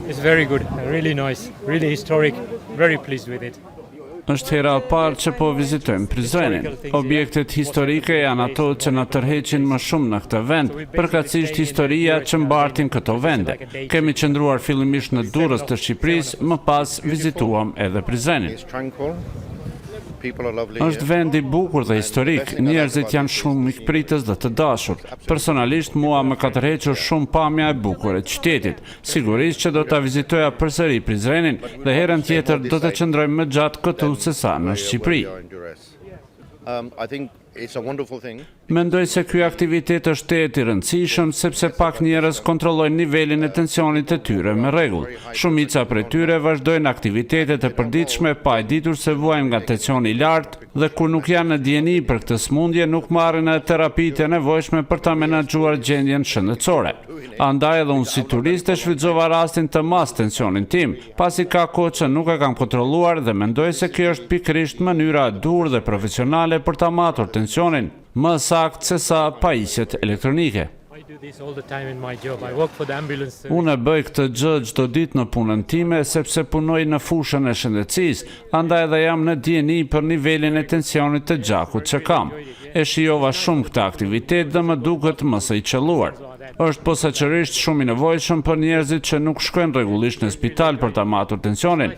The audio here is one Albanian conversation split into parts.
It's very good, really nice, really historic, very pleased with it. Është hera e parë që po vizitojmë Prizrenin. Objektet historike janë ato që na tërheqin më shumë në këtë vend, përkatësisht historia që mbartin këto vende. Kemi qëndruar fillimisht në Durrës të Shqipërisë, më pas vizituam edhe Prizrenin. Është vend i bukur dhe historik, njerëzit janë shumë mikpritës dhe të dashur. Personalisht mua më ka tërhequr shumë pamja e bukur e qytetit. Sigurisht që do ta vizitoja përsëri Prizrenin dhe herën tjetër do të qëndrojmë më gjatë këtu se sa në Shqipëri. Mendoj se ky aktivitet është tetë i rëndësishëm sepse pak njerëz kontrollojnë nivelin e tensionit të tyre me rregull. Shumica prej tyre vazhdojnë aktivitetet e përditshme pa e ditur se vuajnë nga tensioni i lartë dhe kur nuk janë në dijeni për këtë sëmundje nuk marrin edhe terapitë e nevojshme për ta menaxhuar gjendjen shëndetësore. Andaj edhe unë si turist e shfrytëzova rastin të mas tensionin tim, pasi ka kohë që nuk e kam kontrolluar dhe mendoj se kjo është pikërisht mënyra e dur dhe profesionale për ta matur tensionin, më saktë se sa pajisjet elektronike. Unë e bëj këtë gjë çdo ditë në punën time sepse punoj në fushën e shëndetësisë, andaj edhe jam në dijeni për nivelin e tensionit të gjakut që kam. E shijova shumë këtë aktivitet dhe më duket më së i qelluar. Është posaçërisht shumë i nevojshëm për njerëzit që nuk shkojnë rregullisht në spital për ta matur tensionin.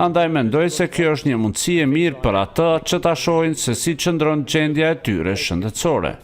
Andaj mendoj se kjo është një mundësi e mirë për ata që ta shohin se si qëndron gjendja e tyre shëndetësore.